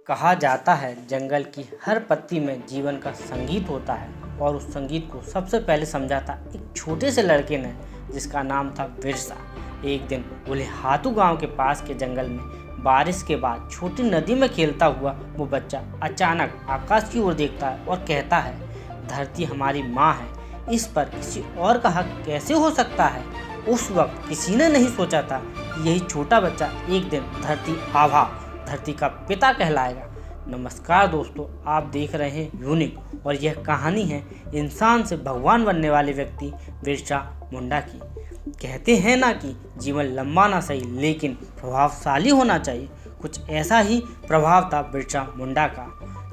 कहा जाता है जंगल की हर पत्ती में जीवन का संगीत होता है और उस संगीत को सबसे पहले समझा था एक छोटे से लड़के ने जिसका नाम था बिरसा। एक दिन गुलेहातू गांव के पास के जंगल में बारिश के बाद छोटी नदी में खेलता हुआ वो बच्चा अचानक आकाश की ओर देखता है और कहता है, धरती हमारी माँ है, इस पर किसी और का हक कैसे हो सकता है। उस वक्त किसी ने नहीं सोचा था कि यही छोटा बच्चा एक दिन धरती का पिता कहलाएगा। नमस्कार दोस्तों, आप देख रहे हैं यूनिक और यह कहानी है इंसान से भगवान बनने वाले व्यक्ति बिरसा मुंडा की। कहते हैं ना कि जीवन लंबा ना सही लेकिन प्रभावशाली होना चाहिए। कुछ ऐसा ही प्रभाव था बिरसा मुंडा का,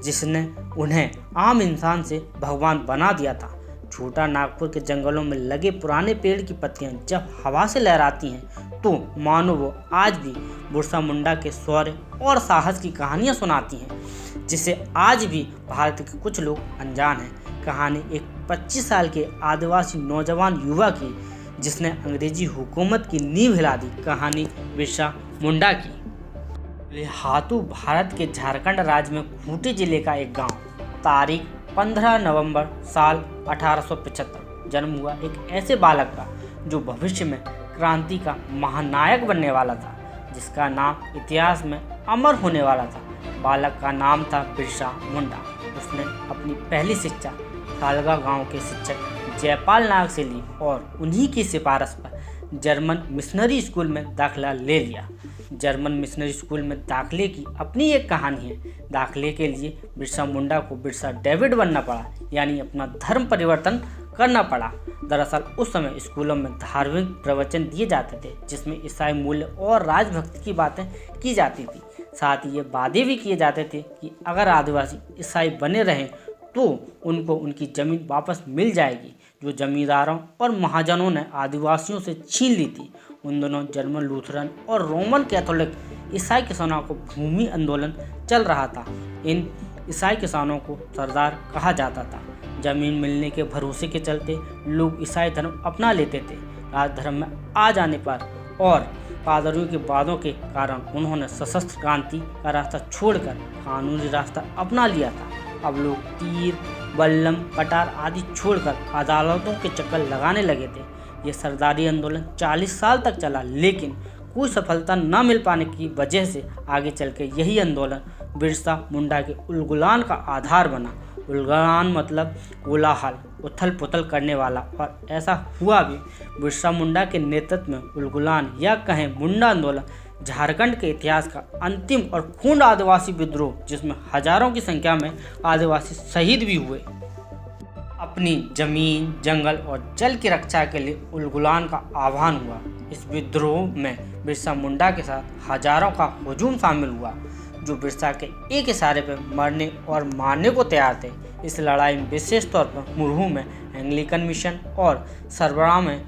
जिसने उन्हें आम इंसान से भगवान बना दिया था। छोटा नागपुर के जंगलों में लगे पुराने पेड़ की पत्तियां जब हवा से लहराती हैं तो मानो वो आज भी बिरसा मुंडा के शौर्य और साहस की कहानियां सुनाती हैं, जिसे आज भी भारत के कुछ लोग अनजान हैं। कहानी एक 25 साल के आदिवासी नौजवान युवा की जिसने अंग्रेजी हुकूमत की नींव हिला दी। कहानी बिरसा मुंडा की। गुलेहातू भारत के झारखंड राज्य में खूंटी जिले का एक गांव। तारीख 15 नवंबर साल 1875। जन्म हुआ एक ऐसे बालक का जो भविष्य में क्रांति का महानायक बनने वाला था, जिसका नाम इतिहास में अमर होने वाला था। बालक का नाम था बिरसा मुंडा। उसने अपनी पहली शिक्षा सालगा गांव के शिक्षक जयपाल नाग से ली और उन्हीं की सिफारिश पर जर्मन मिशनरी स्कूल में दाखिला ले लिया। जर्मन मिशनरी स्कूल में दाखिले की अपनी एक कहानी है। दाखिले के लिए बिरसा मुंडा को बिरसा डेविड बनना पड़ा, यानी अपना धर्म परिवर्तन करना पड़ा। दरअसल उस समय स्कूलों में धार्मिक प्रवचन दिए जाते थे, जिसमें ईसाई मूल्य और राजभक्ति की बातें की जाती थी। साथ ही ये वादे भी किए जाते थे कि अगर आदिवासी ईसाई बने रहें तो उनको उनकी ज़मीन वापस मिल जाएगी, जो जमींदारों और महाजनों ने आदिवासियों से छीन ली थी। उन दोनों जर्मन लूथरन और रोमन कैथोलिक ईसाई किसानों को भूमि आंदोलन चल रहा था। इन ईसाई किसानों को सरदार कहा जाता था। जमीन मिलने के भरोसे के चलते लोग ईसाई धर्म अपना लेते थे। राजधर्म में आ जाने पर और पादरियों के वादों के कारण उन्होंने सशस्त्र क्रांति का रास्ता छोड़कर कानूनी रास्ता अपना लिया था। अब लोग तीर, बल्लम, कटार आदि छोड़कर अदालतों के चक्कर लगाने लगे थे। ये सरदारी आंदोलन 40 साल तक चला, लेकिन कोई सफलता न मिल पाने की वजह से आगे चल के यही आंदोलन बिरसा मुंडा के उलगुलान का आधार बना। उलगुलान मतलब कोलाहल, उथल पुथल करने वाला, और ऐसा हुआ भी। बिरसा मुंडा के नेतृत्व में उलगुलान या कहें मुंडा आंदोलन झारखंड के इतिहास का अंतिम और खून आदिवासी विद्रोह, जिसमें हजारों की संख्या में आदिवासी शहीद भी हुए। अपनी जमीन, जंगल और जल की रक्षा के लिए उलगुलान का आह्वान हुआ। इस विद्रोह में बिरसा मुंडा के साथ हजारों का हुजूम शामिल हुआ, जो बिरसा के एक इशारे पर मरने और मारने को तैयार थे। इस लड़ाई में विशेष तौर पर मुरहू में एंग्लिकन मिशन और सरबरा में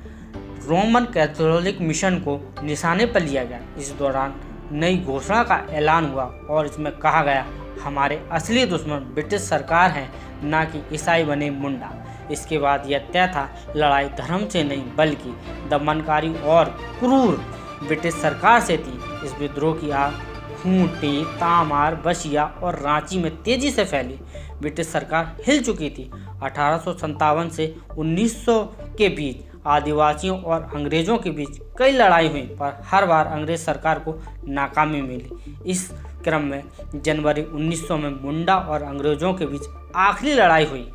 रोमन कैथोलिक मिशन को निशाने पर लिया गया। इस दौरान नई घोषणा का ऐलान हुआ और इसमें कहा गया, हमारे असली दुश्मन ब्रिटिश सरकार है, ना कि ईसाई बने मुंडा। इसके बाद यह तय था, लड़ाई धर्म से नहीं बल्कि दमनकारी और क्रूर ब्रिटिश सरकार से थी। इस विद्रोह की आग खूंटी, तामार, बसिया और रांची में तेजी से फैली। ब्रिटिश सरकार हिल चुकी थी। 1857 से 1900 के बीच आदिवासियों और अंग्रेजों के बीच कई लड़ाई हुई, पर हर बार अंग्रेज सरकार को नाकामी मिली। इस क्रम में जनवरी 1900 में मुंडा और अंग्रेजों के बीच आखिरी लड़ाई हुई।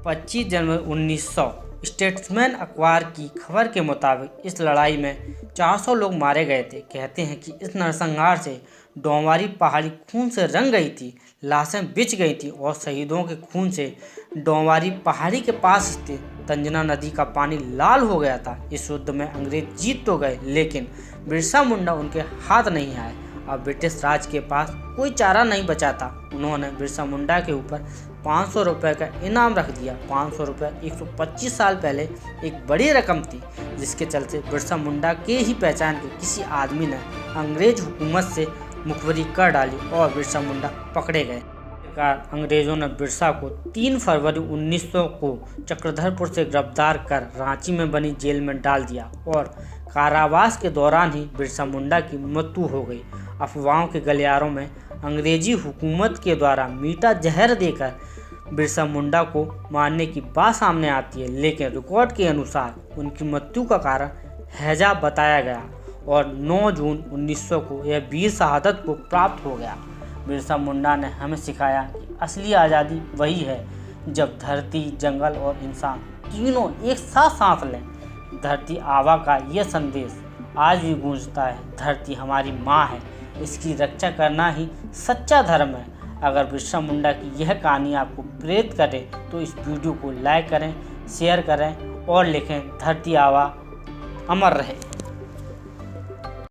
25 जनवरी 1900 स्टेट्समैन अखबार की खबर के मुताबिक इस लड़ाई में 400 लोग मारे गए थे। कहते हैं कि इस नरसंहार से डोंवारी पहाड़ी खून से रंग गई थी, लाशें बिछ गई थी और शहीदों के खून से डोंवारी पहाड़ी के पास स्थित तंजना नदी का पानी लाल हो गया था। इस युद्ध में अंग्रेज जीत तो गए, लेकिन बिरसा मुंडा उनके हाथ नहीं आए। अब ब्रिटिश राज के पास कोई चारा नहीं बचा था। उन्होंने बिरसा मुंडा के ऊपर 500 रुपये का इनाम रख दिया। 500 रुपये 125 साल पहले एक बड़ी रकम थी, जिसके चलते बिरसा मुंडा के ही पहचान के किसी आदमी ने अंग्रेज हुकूमत से मुखबरी कर डाली और बिरसा मुंडा पकड़े गए। अंग्रेजों ने बिरसा को 3 फरवरी 1900 को चक्रधरपुर से गिरफ्तार कर रांची में बनी जेल में डाल दिया और कारावास के दौरान ही बिरसा मुंडा की मृत्यु हो गई। अफवाहों के गलियारों में अंग्रेजी हुकूमत के द्वारा मीठा जहर देकर बिरसा मुंडा को मारने की बात सामने आती है, लेकिन रिकॉर्ड के अनुसार उनकी मृत्यु का कारण हैजा बताया गया और 9 जून 1900 को यह वीर शहादत को प्राप्त हो गया। बिरसा मुंडा ने हमें सिखाया कि असली आज़ादी वही है जब धरती, जंगल और इंसान तीनों एक साथ सांस लें। धरती आबा का यह संदेश आज भी गूंजता है, धरती हमारी माँ है, इसकी रक्षा करना ही सच्चा धर्म है। अगर बिरसा मुंडा की यह कहानी आपको प्रेरित करे तो इस वीडियो को लाइक करें, शेयर करें और लिखें, धरती आबा अमर रहे।